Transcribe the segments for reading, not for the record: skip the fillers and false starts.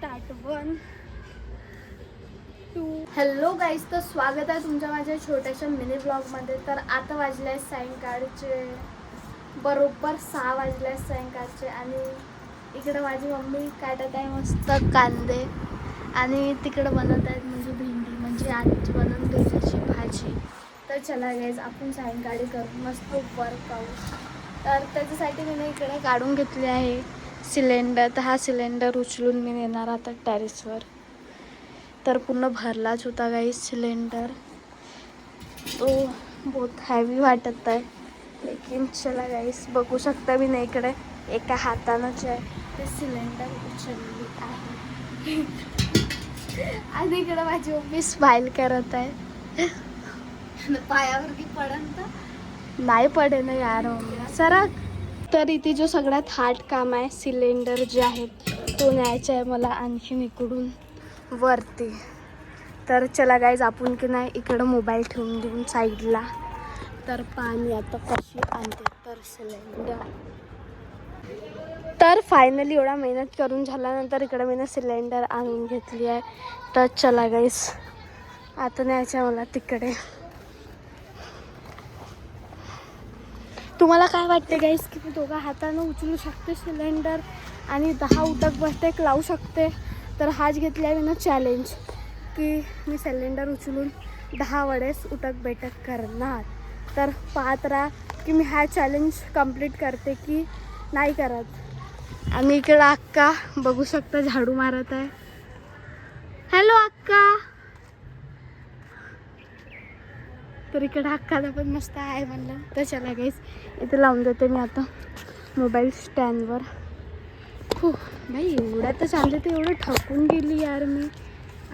Start 1 2. Hello guys, तर स्वागत आहे तुमच्या माझ्या छोट्याशा मिनी ब्लॉगमध्ये. तर आता वाजले आहेत सायंकाळचे बरोबर 6 वाजले आहेत सायंकाळचे. आणि इकडं माझी मम्मी काटत आहे मस्त कांदे आणि तिकडं बनवत आहेत म्हणजे भेंडी, म्हणजे आजची बनवून भेंडीची भाजी. तर चला गाईज, आपण सायंकाळी करू मस्त वर्कआउट. तर त्याच्यासाठी मी इकडे काढून घेतले आहे सिलेंडर. तर हा सिलेंडर उचलून मी नेणार आता टेरेसवर. तर पूर्ण भरलाच होता गाईज सिलेंडर, तो बहुत हॅवी वाटत आहे. लेकिन चला गाईज, बघू शकता मी नाही इकडे एका हातानंच आहे ते सिलेंडर उचलली आहे. आणि इकडे माझी मम्मी स्माइल करत आहे. पायावरती पडन तर नाही पडे ना यार मम्मी, सरक. तर इथे जो सगळ्यात हार्ड काम आहे, सिलेंडर जे आहेत तो न्यायचा आहे मला आणखीन इकडून वरती. तर चला गाईज, आपण की नाही इकडं मोबाईल ठेवून देऊन साईडला. तर पाणी आता कशी आणते तर सिलेंडर. तर फायनली एवढा मेहनत करून झाल्यानंतर इकडे मी सिलेंडर आणून घेतली आहे. तर चला गाईज, आता न्यायचं आहे मला तिकडे. तुम्हाला काय वाटते गाईज की मी दोघा हातानं उचलू शकते सिलेंडर आणि 10 उटक बैठक लावू शकते? तर हाच घेतला आहे मी चॅलेंज की मी सिलेंडर उचलून 10 वेळेस उटक बैठक करणार. तर पाहत राहा की मी हा चॅलेंज कंप्लीट करते की नाही करत. आणि इकडं अक्का बघू शकता झाडू मारत आहे. हॅलो अक्का. तर इकडं अक्काला पण मस्त आहे म्हणलं. तर चला गाईस, इथे लावून देते मी आता मोबाईल स्टँडवर. हो भाई, एवढ्या तर चालले तर एवढं थकून गेली यार मी.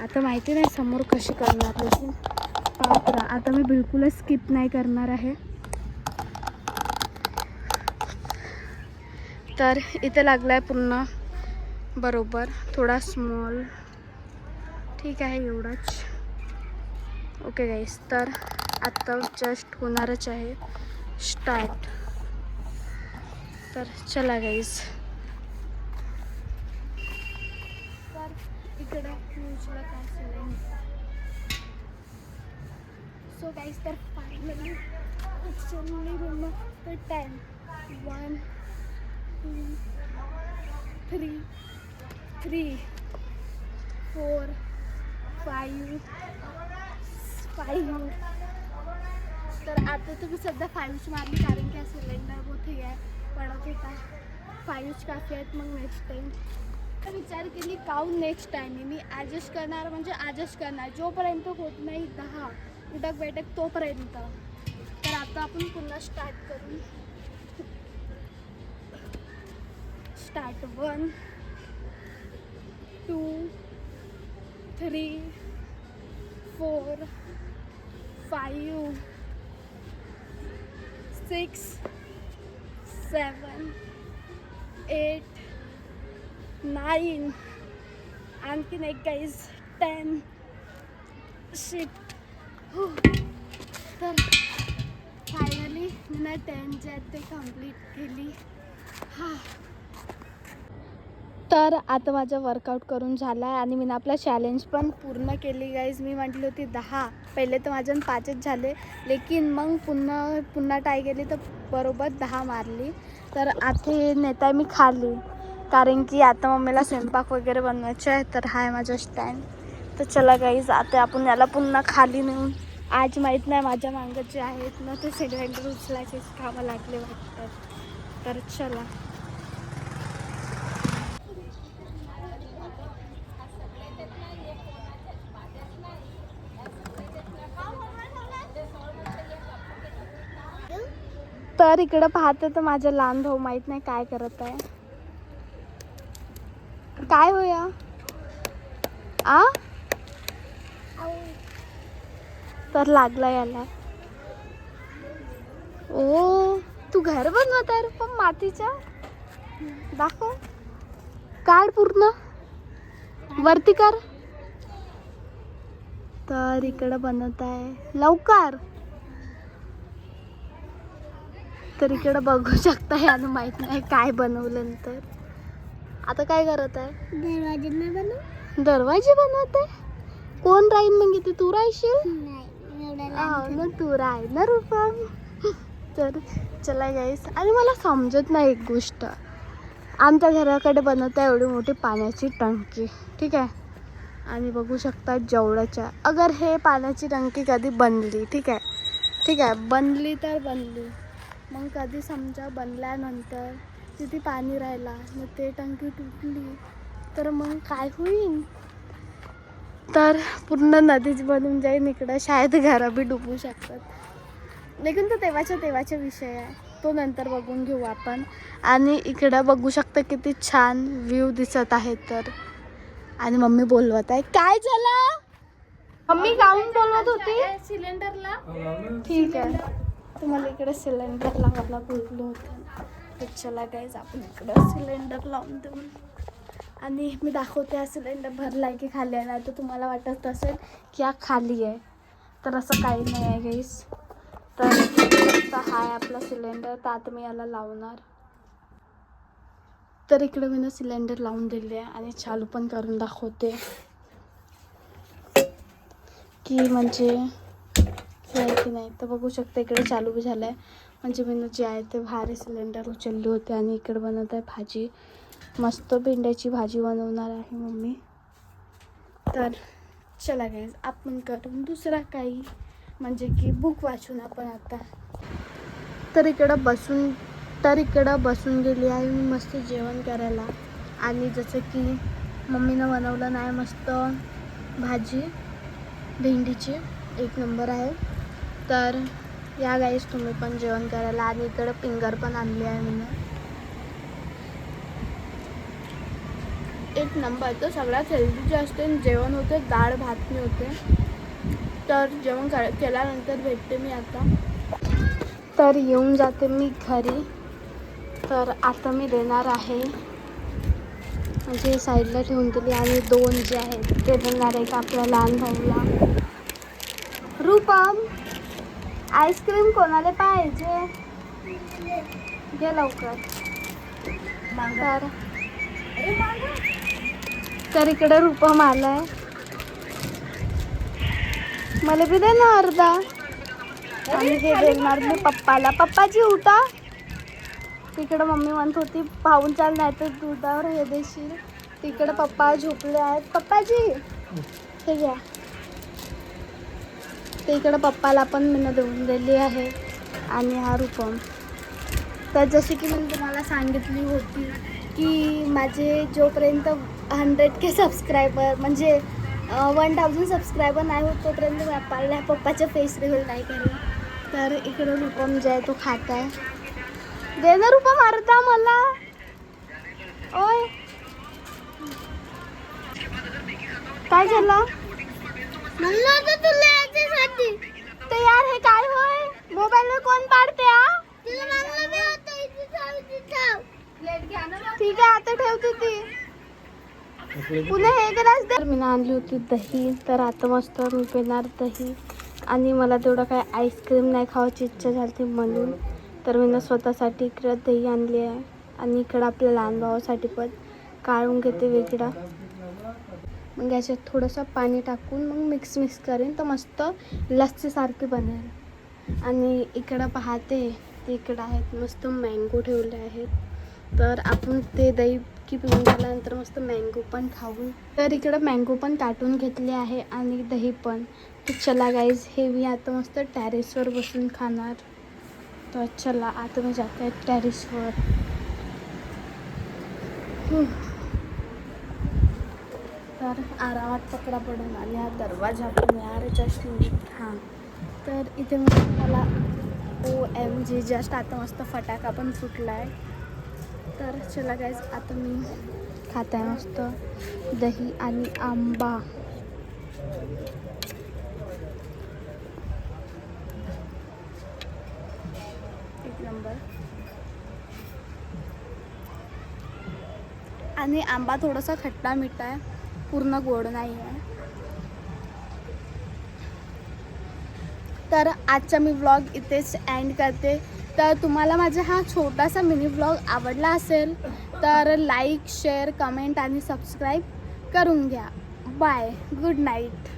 आता माहिती नाही समोर कशी करणार, लेकिन पाहत राहा. आता मी बिलकुलच स्किप नाही करणार आहे. तर इथे लागला आहे पुन्हा बरोबर, थोडा स्मॉल. ठीक आहे, एवढाच. ओके गाईस, तर आता जस्ट होणारच आहे स्टार्ट. तर चला गाईज. तर इकडं उचलत आहे सिलेंडर. सो गाईज, तर फायनली उचलली पूर्ण. तर 10 1 2 3 3 4 5 5. तर आता तुम्ही सध्या 5 मारली, कारण की सिलेंडर मोठी आहे, पडत होता. 5 काफी आहेत. मग नेक्स्ट टाईम तर विचार केली काऊन नेक्स्ट टाईम मी ॲडजस्ट करणार, म्हणजे ॲडजस्ट करणार जोपर्यंत होत नाही 10 उटक बैठक तोपर्यंत. तर आता आपण पुन्हा स्टार्ट करू. स्टार्ट 1 2 3 4 5 6 7 8 9. आणखीन एक गाईज 10. शिट. तर फायनली मी 10 जे आहेत ते कंप्लीट केली. तर आता माझा वर्कआउट करून झाला आहे आणि मी आपला चॅलेंज पण पूर्ण केली गाईज. मी म्हटली होती 10, पहिले तर माझ्यानं 5च झाले, लेकिन मग पुन्हा ट्राय केली तर बरोबर 10 मारली. तर आता हे नेता मी खाली, कारण की आता मम्मीला स्वयंपाक वगैरे बनवायचं आहे. तर हा आहे माझा स्टँड. तर चला गाईज, आता आपण याला पुन्हा खाली नेऊन, आज माहीत नाही माझ्या मागं जे आहेत ना ते सिलेंडर उचलायचे कामं लागले वाटतात. तर चला. तर इकडं पाहते तर माझा लहान भाऊ माहीत नाही काय करत आहे. काय होया आ. तर लागला याला. ओ, तू घर बनवत आहे पण मातीच्या. दाखव, काढ पूर्ण वरती कर. तर इकडं बनवत आहे लवकर. तर इकडं बघू शकता यानं माहीत नाही काय बनवलं. नंतर आता काय करत आहे? दरवाजे बनवत आहे. कोण राहील मग इथे? तू राहशील? मग तू राहील ना रूपम. तर चला गाईस, आणि मला समजत नाही एक गोष्ट. आमच्या घराकडे बनवत आहे एवढी मोठी पाण्याची टंकी, ठीक आहे. आणि बघू शकता जेवढ्याच्या, अगर हे पाण्याची टंकी कधी बनली, ठीक आहे, बनली तर बनली, मग कधी समजा बनल्यानंतर तिथे पाणी राहिला, मग ते टंकी तुटली तर मग काय होईल? तर पूर्ण नदीच बनून जाईल. इकडं शायद घरं बी डुबू शकतात. लेकिन तो तेव्हाचा विषय आहे, तो नंतर बघून घेऊ आपण. आणि इकडं बघू शकता किती छान व्ह्यू दिसत आहे. तर आणि मम्मी बोलवत आहे. काय झालं? मम्मी गाऊन बोलवत होती सिलेंडरला. ठीक आहे, तुम्हाला इकडे सिलेंडर लावायला बोललो होतं. तर चला गाईज, आपण इकडं सिलेंडर लावून देऊ. आणि मी दाखवते हा सिलेंडर भरलाय की खाली आहे. नाही तर तुम्हाला वाटत असेल की हा खाली आहे, तर असं काही नाही आहे गाईज. तर हा आहे आपला सिलेंडर. तर आता मी याला लावणार. तर इकडे मी ना सिलेंडर लावून दिले आहे आणि चालू पण करून दाखवते की म्हणजे हे आहे की नाही. तर बघू शकता इकडे चालू बी झालं आहे. म्हणजे मी जे आहे ते भारी सिलेंडर उचलले होते. आणि इकडे बनवत आहे भाजी. मस्त भेंड्याची भाजी बनवणार आहे मम्मी. तर चला गाईज, आपण करून दुसरा काही, म्हणजे की बुक वाचून आपण आता. तर इकडं बसून गेली आहे मी मस्त जेवण करायला. आणि जसं की मम्मीनं बनवलं नाही मस्त भाजी भेंडीची, एक नंबर आहे. तर या गाईज तुम्ही पण जेवण करायला. आणि इकडं फिंगर पण आणली आहे मी, एक नंबर. तर सगळ्यात हेल्दी जे असते जेवण होते, डाळ भातनी होते. तर जेवण केल्यानंतर भेटते मी आता. तर येऊन जाते मी घरी. तर आता मी देणार आहे, म्हणजे साईडला ठेवून दिली. आणि 2 जे आहेत ते देणार आहे आपल्या लहान भाऊला. रूपम, आईस्क्रीम कोणाला पाहिजे? घे लवकर. तर इकडे रूपम आलाय. मला बी दे ना अर्धा. आणि हे देणार मी पप्पाला. पप्पाजी उठा. तिकडं मम्मी म्हणत होती पाहून चाल, नाही तर दुधावर हे देशील. तिकडं पप्पा झोपले आहेत. पप्पाजी हे घ्या. ते इकडं पप्पाला पण मी देऊन दिली आहे. आणि हा रूपम. तर जसे की मी तुम्हाला सांगितली होती की माझे जोपर्यंत 100K सबस्क्रायबर, म्हणजे 1000 सबस्क्रायबर नाही होत तोपर्यंत मी आपल्या पप्पाचं फेस रिव्हील नाही केलं. तर इकडं रूपम जे आहे तो खात आहे. दे ना रूपम अर्धा मला. ओय काय झालं? तर यार हे काय होय? मोबाईलवर कोण पाडते? ठीक आहे, आता ठेवते ती. पुन्हा हे ग्लास दे. मी आणली होती दही. तर आता मस्त मी पिणार दही. आणि मला तेवढं काय आईस्क्रीम नाही खावायची इच्छा झाली म्हणून. तर मी स्वतःसाठी इकडं दही आणली आहे. आणि इकडं आपल्या लहान भावासाठी पण काढून घेते वेगळा. मग याच्यात थोडंसं पाणी टाकून मग मिक्स करेन तर मस्त लस्सीसारखी बनेल. आणि इकडं पाहते ते इकडं आहेत मस्त मँगो ठेवले आहेत. तर आपण ते दही की पिऊन झाल्यानंतर मस्त मँगो पण खाऊ. तर इकडं मँगो पण काटून घेतले आहे आणि दही पण. तर चला गाईज, हे मी आता मस्त टेरेसवर बसून खाणार. तर चला आता मी जाते आहे टेरेसवर. तर आरामात पकडा पडून. आणि हा दरवाजा पण यार जस्ट हां. तर इथे मस्त मला OMG जस्ट आता मस्त फटाका पण फुटला आहे. तर चला गाईज, आता मी खात आहे मस्त दही आणि आंबा. एक नंबर. आणि आंबा थोडासा खट्टा मिठा आहे, पूर्ण गोड नाही आहे. तर आजचा मी व्लॉग इथेच एंड करते. तर तुम्हाला माझा हा छोटासा मिनी व्लॉग आवडला असेल तर लाईक शेअर कमेंट आणि सबस्क्राईब करून घ्या. Bye, good night.